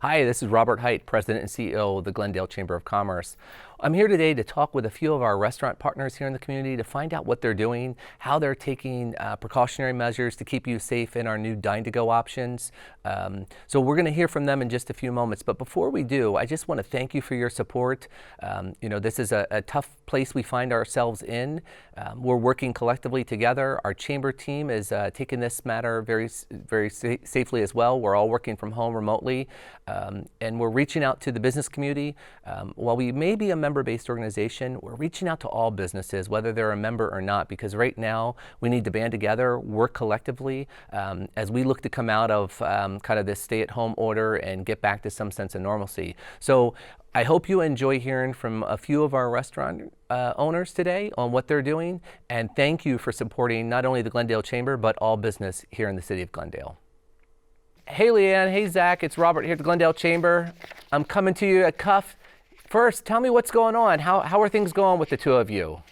Hi, this is Robert Heidt, President and CEO of the Glendale Chamber of Commerce. I'm here today to talk with a few of our restaurant partners here in the community to find out what they're doing, how they're taking precautionary measures to keep you safe in our new dine-to-go options. So we're going to hear from them in just a few moments. But before we do, I just want to thank you for your support. This is a tough place we find ourselves in. We're working collectively together. Our chamber team is taking this matter very safely as well. We're all working from home remotely. And we're reaching out to the business community. While we may be a member-based organization, we're reaching out to all businesses, whether they're a member or not, because right now we need to band together, work collectively as we look to come out of kind of this stay-at-home order and get back to some sense of normalcy. So I hope you enjoy hearing from a few of our restaurant owners today on what they're doing, and thank you for supporting not only the Glendale Chamber, but all business here in the city of Glendale. Hey Leanne, hey Zach, it's Robert here at the Glendale Chamber. I'm coming to you at Cuff. First, tell me what's going on. How are things going with the two of you?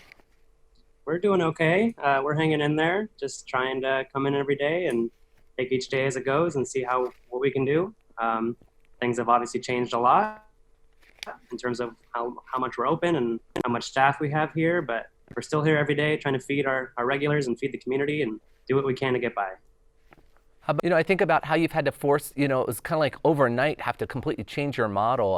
We're doing okay. We're hanging in there, just trying to come in every day and take each day as it goes and see what we can do. Things have obviously changed a lot in terms of how much we're open and how much staff we have here, but we're still here every day trying to feed our regulars and feed the community and do what we can to get by. I think about how you've had to force, it was kind of like overnight have to completely change your model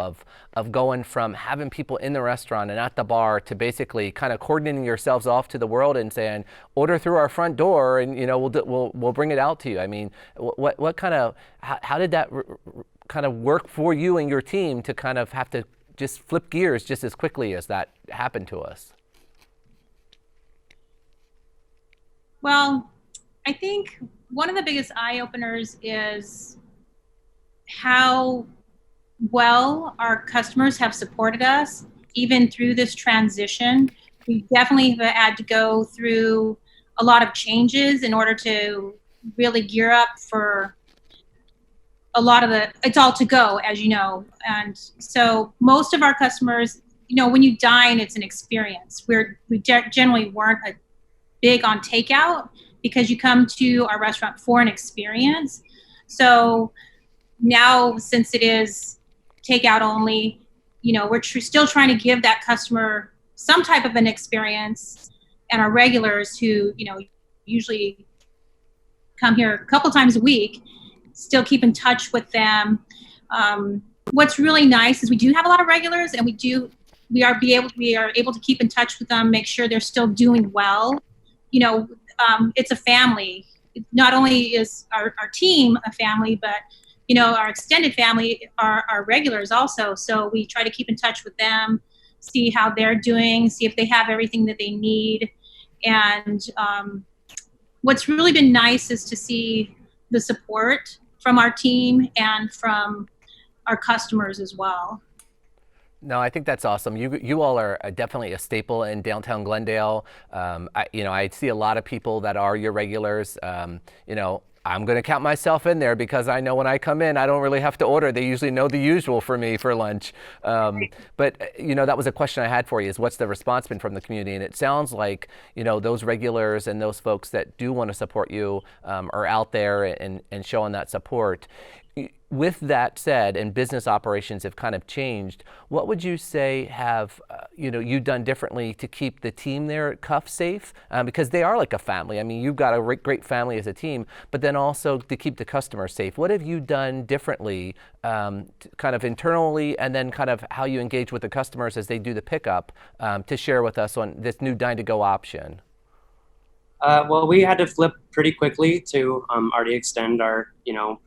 of going from having people in the restaurant and at the bar to basically kind of coordinating yourselves off to the world and saying, order through our front door and, we'll bring it out to you. I mean, what kind of, how did that kind of work for you and your team to kind of have to just flip gears just as quickly as that happened to us? Well, I think one of the biggest eye-openers is how well our customers have supported us even through this transition. We definitely have had to go through a lot of changes in order to really gear up for a lot of it's all to go, as you know. And so most of our customers, when you dine, it's an experience. We generally weren't big on takeout, because you come to our restaurant for an experience. So now, since it is takeout only, we're still trying to give that customer some type of an experience. And our regulars who, usually come here a couple times a week, still keep in touch with them. What's really nice is we do have a lot of regulars, and we are able to keep in touch with them, make sure they're still doing well. It's a family. Not only is our team a family, but our extended family are our regulars also. So we try to keep in touch with them, see how they're doing, see if they have everything that they need. And what's really been nice is to see the support from our team and from our customers as well. No, I think that's awesome. You all are definitely a staple in downtown Glendale. I see a lot of people that are your regulars. I'm going to count myself in there because I know when I come in, I don't really have to order. They usually know the usual for me for lunch. But that was a question I had for you: is what's the response been from the community? And it sounds like those regulars and those folks that do want to support you are out there and showing that support. With that said, and business operations have kind of changed, what would you say have you done differently to keep the team there at Cuff safe? Because they are like a family. I mean, you've got a great family as a team, but then also to keep the customer safe. What have you done differently, kind of internally, and then kind of how you engage with the customers as they do the pickup to share with us on this new dine-to-go option? Well, we had to flip pretty quickly to already extend our,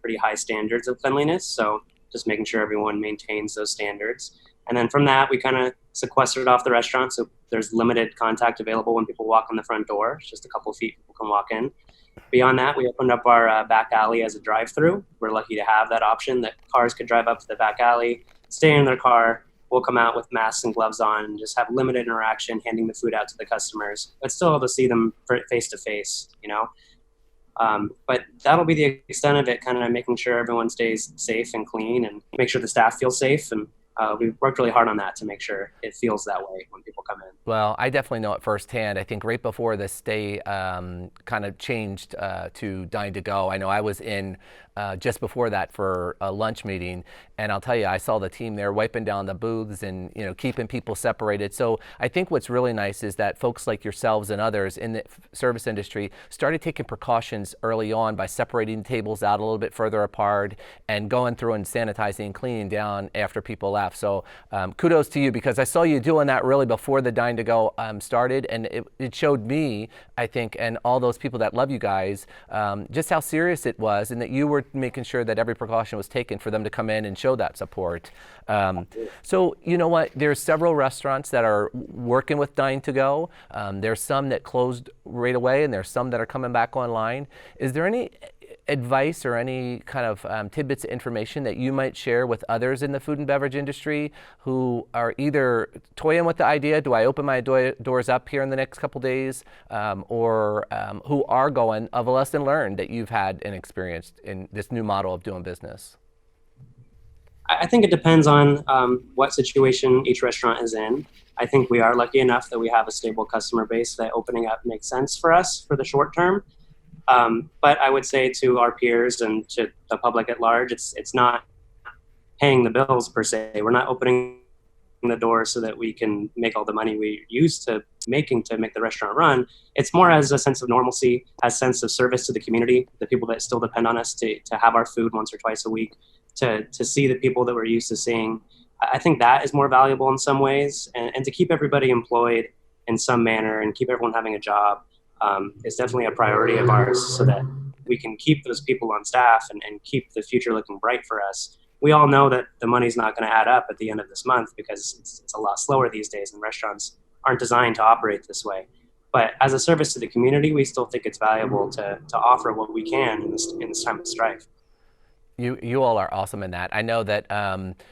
pretty high standards of cleanliness. So just making sure everyone maintains those standards. And then from that, we kind of sequestered off the restaurant. So there's limited contact available when people walk in the front door. It's just a couple of feet people can walk in. Beyond that, we opened up our back alley as a drive-through. We're lucky to have that option that cars could drive up to the back alley, stay in their car. We'll come out with masks and gloves on and just have limited interaction, handing the food out to the customers, but still able to see them face to face, But that'll be the extent of it, kind of making sure everyone stays safe and clean and make sure the staff feels safe. And we've worked really hard on that to make sure it feels that way when people come in. Well, I definitely know it firsthand. I think right before this stay kind of changed to Dine to Go, I know I was in just before that for a lunch meeting, and I'll tell you, I saw the team there wiping down the booths and keeping people separated. So I think what's really nice is that folks like yourselves and others in the service industry started taking precautions early on by separating tables out a little bit further apart and going through and sanitizing and cleaning down after people left. So kudos to you, because I saw you doing that really before the Dine to Go started, and it showed me, I think, and all those people that love you guys, just how serious it was, and that you were making sure that every precaution was taken for them to come in and show that support. So you know what? There's several restaurants that are working with Dine to Go. There's some that closed right away, and there's some that are coming back online. Is there any advice or any kind of tidbits of information that you might share with others in the food and beverage industry who are either toying with the idea, do I open my doors up here in the next couple days, or who are going, of a lesson learned that you've had and experienced in this new model of doing business? I think it depends on what situation each restaurant is in. I think we are lucky enough that we have a stable customer base that opening up makes sense for us for the short term. But I would say to our peers and to the public at large, it's not paying the bills per se. We're not opening the doors so that we can make all the money we used to make the restaurant run. It's more as a sense of normalcy, as a sense of service to the community, the people that still depend on us to have our food once or twice a week, to see the people that we're used to seeing. I think that is more valuable in some ways, and to keep everybody employed in some manner and keep everyone having a job is definitely a priority of ours, so that we can keep those people on staff and keep the future looking bright for us. We all know that the money's not going to add up at the end of this month because it's a lot slower these days, and restaurants aren't designed to operate this way. But as a service to the community, we still think it's valuable to offer what we can in this time of strife. You all are awesome in that. I know that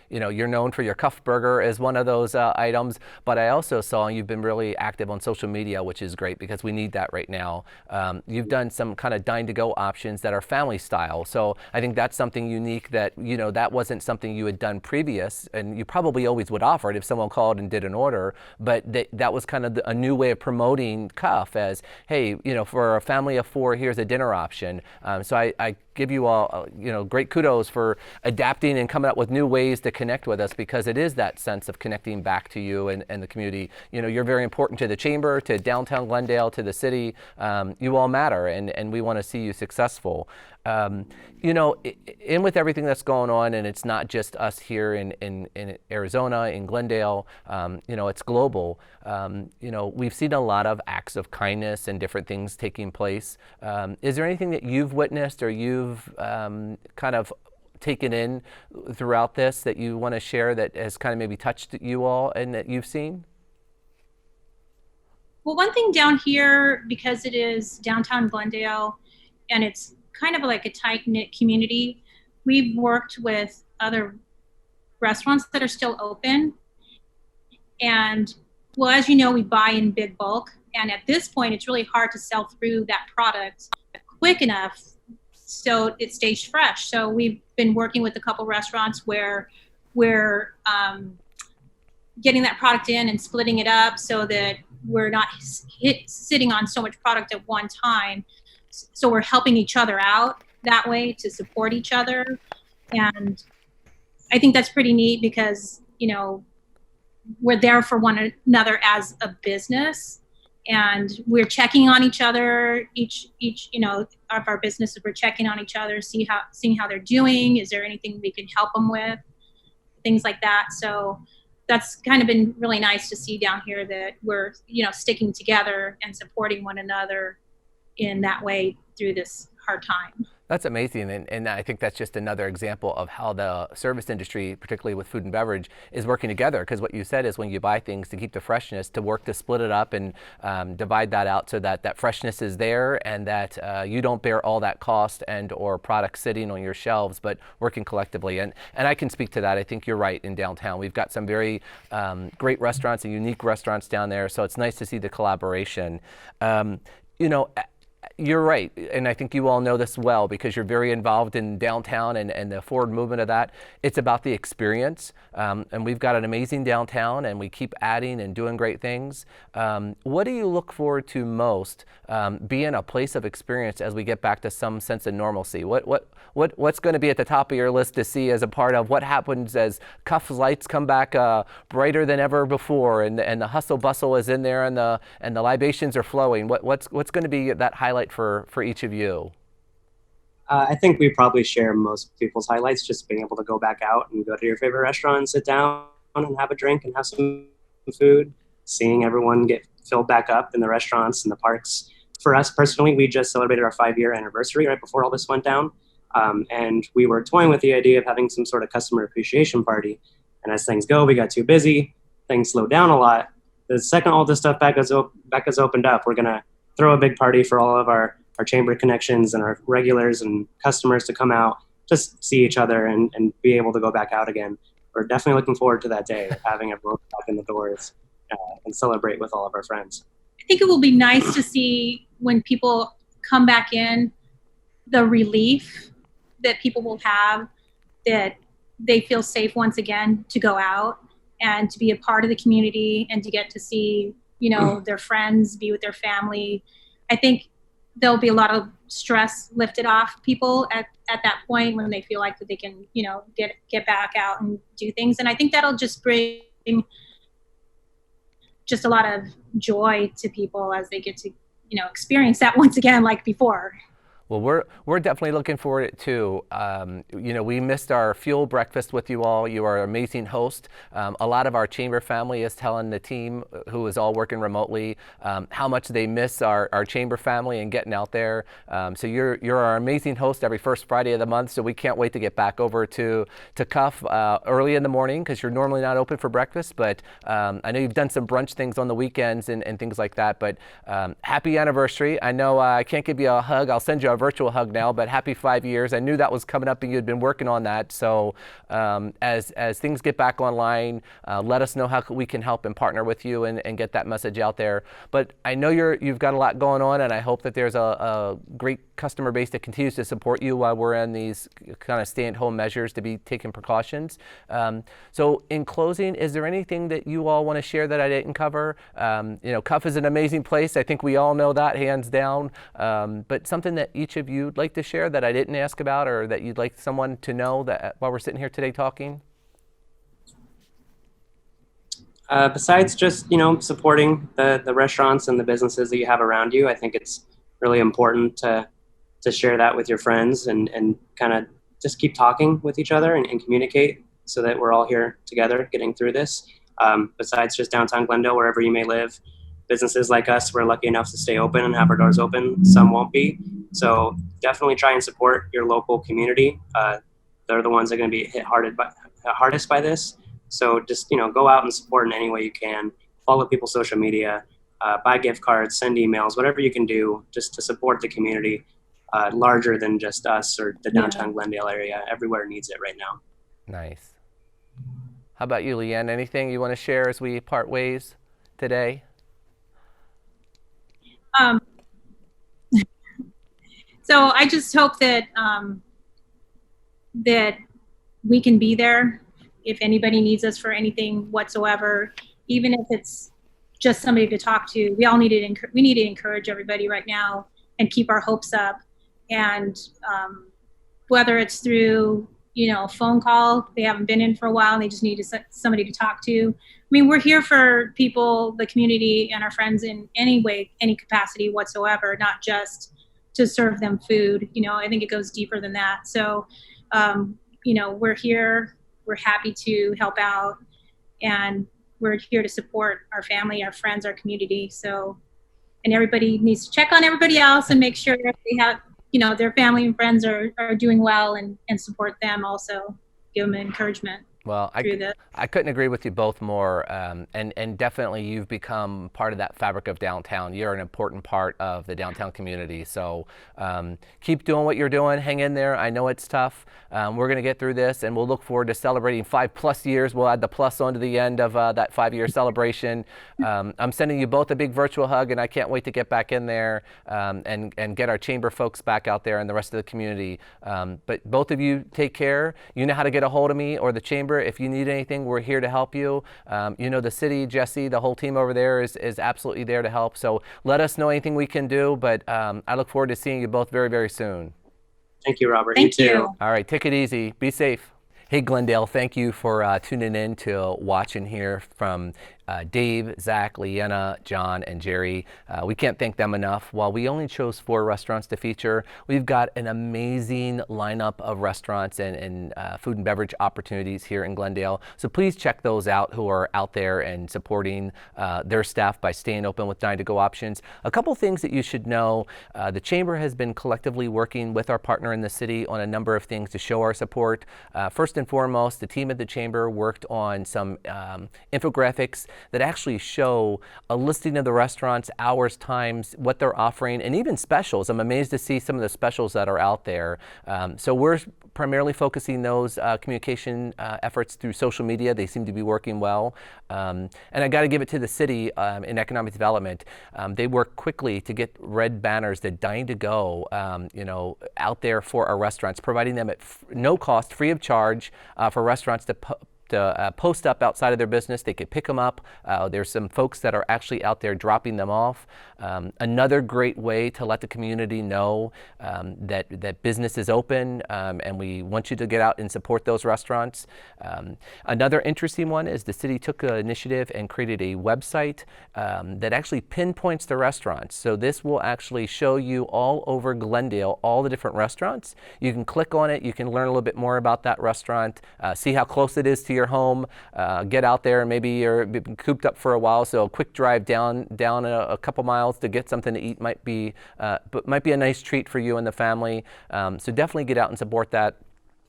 you're known for your Cuff Burger as one of those items, but I also saw you've been really active on social media, which is great because we need that right now. You've done some kind of Dine to Go options that are family style, so I think that's something unique that that wasn't something you had done previous, and you probably always would offer it if someone called and did an order, but that was kind of a new way of promoting Cuff as, hey, for a family of 4, here's a dinner option. So I give you all great kudos for adapting and coming up with new ways to connect with us, because it is that sense of connecting back to you and the community. You're very important to the chamber, to downtown Glendale, to the city. You all matter, and we want to see you successful. In with everything that's going on, and it's not just us here in Arizona, in Glendale, it's global. We've seen a lot of acts of kindness and different things taking place. Is there anything that you've witnessed or you've kind of taken in throughout this that you want to share that has kind of maybe touched you all and that you've seen? Well, one thing down here, because it is downtown Glendale and it's kind of like a tight-knit community, we've worked with other restaurants that are still open. And well, as you know, we buy in big bulk. And at this point, it's really hard to sell through that product quick enough so it stays fresh. So we've been working with a couple restaurants where we're getting that product in and splitting it up so that we're not sitting on so much product at one time. So we're helping each other out that way to support each other. And I think that's pretty neat because, we're there for one another as a business, and we're checking on each other, each of our businesses, we're checking on each other, seeing how they're doing. Is there anything we can help them with? Things like that. So that's kind of been really nice to see down here that we're, sticking together and supporting one another in that way through this hard time. That's amazing, and I think that's just another example of how the service industry, particularly with food and beverage, is working together. Because what you said is when you buy things to keep the freshness, to work to split it up and divide that out so that that freshness is there and that you don't bear all that cost and or product sitting on your shelves, but working collectively. And I can speak to that. I think you're right in downtown. We've got some very great restaurants and unique restaurants down there, so it's nice to see the collaboration. You're right, and I think you all know this well because you're very involved in downtown and the forward movement of that. It's about the experience, and we've got an amazing downtown, and we keep adding and doing great things. What do you look forward to most, being a place of experience as we get back to some sense of normalcy? What's going to be at the top of your list to see as a part of what happens as Cuff's lights come back brighter than ever before, and the hustle bustle is in there, and the libations are flowing? What's going to be that highlight for each of you? I think we probably share most people's highlights, just being able to go back out and go to your favorite restaurant and sit down and have a drink and have some food, seeing everyone get filled back up in the restaurants and the parks. For us personally, we just celebrated our 5-year anniversary right before all this went down. And we were toying with the idea of having some sort of customer appreciation party. And as things go, we got too busy, things slowed down a lot. The second all this stuff back has opened up, we're going to throw a big party for all of our chamber connections and our regulars and customers to come out, just see each other and be able to go back out again. We're definitely looking forward to that day of having everyone back in the doors and celebrate with all of our friends. I think it will be nice to see when people come back in, the relief that people will have, that they feel safe once again to go out and to be a part of the community and to get to see, their friends, be with their family. I think there'll be a lot of stress lifted off people at that point when they feel like that they can, get back out and do things. And I think that'll just bring just a lot of joy to people as they get to, experience that once again like before. Well, we're definitely looking forward to it too. We missed our fuel breakfast with you all. You are an amazing host. A lot of our chamber family is telling the team, who is all working remotely, how much they miss our chamber family and getting out there. So you're our amazing host every first Friday of the month. So we can't wait to get back over to Cuff early in the morning, because you're normally not open for breakfast. But I know you've done some brunch things on the weekends and things like that. But happy anniversary. I know I can't give you a hug. I'll send you a virtual hug now, but happy 5 years. I knew that was coming up and you had been working on that. So as things get back online, let us know how we can help and partner with you and get that message out there. But I know you've got a lot going on, and I hope that there's a great customer base that continues to support you while we're in these kind of stay-at-home measures to be taking precautions. So in closing, is there anything that you all want to share that I didn't cover? Cuff is an amazing place. I think we all know that, hands down. But something that each of you'd like to share that I didn't ask about, or that you'd like someone to know that while we're sitting here today talking? Besides just, supporting the restaurants and the businesses that you have around you, I think it's really important to share that with your friends and kind of just keep talking with each other and communicate, so that we're all here together getting through this. Besides just downtown Glendale, wherever you may live, businesses like us, we're lucky enough to stay open and have our doors open. Some won't be. So definitely try and support your local community. They're the ones that are going to be hit hardest by this. So just, go out and support in any way you can. Follow people's social media, buy gift cards, send emails, whatever you can do just to support the community, larger than just us or the downtown Glendale area. Everywhere needs it right now. Nice. How about you, Leanne? Anything you want to share as we part ways today? So I just hope that that we can be there if anybody needs us for anything whatsoever, even if it's just somebody to talk to. We all need to encourage everybody right now and keep our hopes up. And whether it's through a phone call, they haven't been in for a while and they just need somebody to talk to. I mean, we're here for people, the community, and our friends in any way, any capacity whatsoever, not just to serve them food. I think it goes deeper than that. So, we're here, we're happy to help out, and we're here to support our family, our friends, our community. So, and everybody needs to check on everybody else and make sure that they have, their family and friends are doing well, and support them also, give them encouragement. Well, through this. I couldn't agree with you both more. And definitely you've become part of that fabric of downtown. You're an important part of the downtown community. So keep doing what you're doing. Hang in there. I know it's tough. We're going to get through this, and we'll look forward to celebrating 5+ years. We'll add the plus onto the end of that 5-year celebration. I'm sending you both a big virtual hug, and I can't wait to get back in there and get our chamber folks back out there and the rest of the community. But both of you take care. You know how to get a hold of me or the chamber. If you need anything, we're here to help you. You know, the city, Jesse, the whole team over there is absolutely there to help. So let us know anything we can do. But I look forward to seeing you both very, very soon. Thank you, Robert. Thank You too. you. All right, take it easy. Be safe. Hey, Glendale, thank you for tuning in to watch and hear from Dave, Zach, Leanna, John, and Jerry. We can't thank them enough. While we only chose 4 restaurants to feature, we've got an amazing lineup of restaurants and food and beverage opportunities here in Glendale. So please check those out who are out there and supporting their staff by staying open with Dine to Go options. A couple things that you should know. The Chamber has been collectively working with our partner in the city on a number of things to show our support. First and foremost, the team at the Chamber worked on some infographics that actually show a listing of the restaurants, hours, times, what they're offering, and even specials. I'm amazed to see some of the specials that are out there. So we're primarily focusing those communication efforts through social media. They seem to be working well. And I got to give it to the city in economic development. They work quickly to get red banners that Dine to Go, out there for our restaurants, providing them at no cost, free of charge for restaurants to post up outside of their business. They could pick them up. There's some folks that are actually out there dropping them off. Another great way to let the community know that business is open, and we want you to get out and support those restaurants. Another interesting one is the city took an initiative and created a website that actually pinpoints the restaurants. So this will actually show you all over Glendale all the different restaurants. You can click on it. You can learn a little bit more about that restaurant, see how close it is to your home, get out there, and maybe you're been cooped up for a while, so a quick drive down a couple miles to get something to eat might be a nice treat for you and the family. So definitely get out and support that.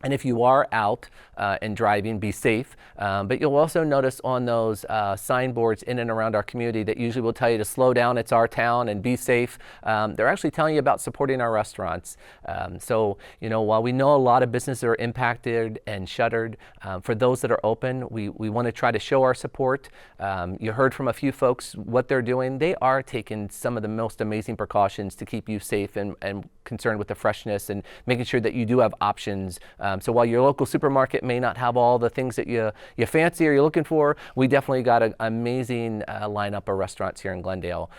And if you are out and driving, be safe. But you'll also notice on those signboards in and around our community that usually will tell you to slow down, it's our town, and be safe. They're actually telling you about supporting our restaurants. So, while we know a lot of businesses are impacted and shuttered, for those that are open, we want to try to show our support. You heard from a few folks what they're doing. They are taking some of the most amazing precautions to keep you safe and concerned with the freshness and making sure that you do have options. So while your local supermarket may not have all the things that you fancy or you're looking for, we definitely got an amazing lineup of restaurants here in Glendale.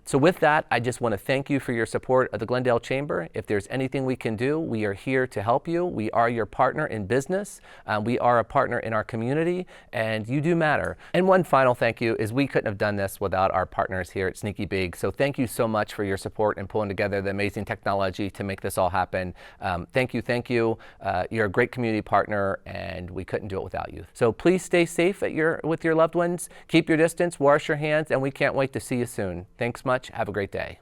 So with that, I just want to thank you for your support of the Glendale Chamber. If there's anything we can do, we are here to help you. We are your partner in business. We are a partner in our community, and you do matter. And one final thank you is we couldn't have done this without our partners here at Sneaky Big. So thank you so much for your support and pulling together the amazing technology to make this all happen. Thank you. You're a great community partner, and we couldn't do it without you. So please stay safe with your loved ones. Keep your distance, wash your hands, and we can't wait to see you soon. Thanks much. Have a great day.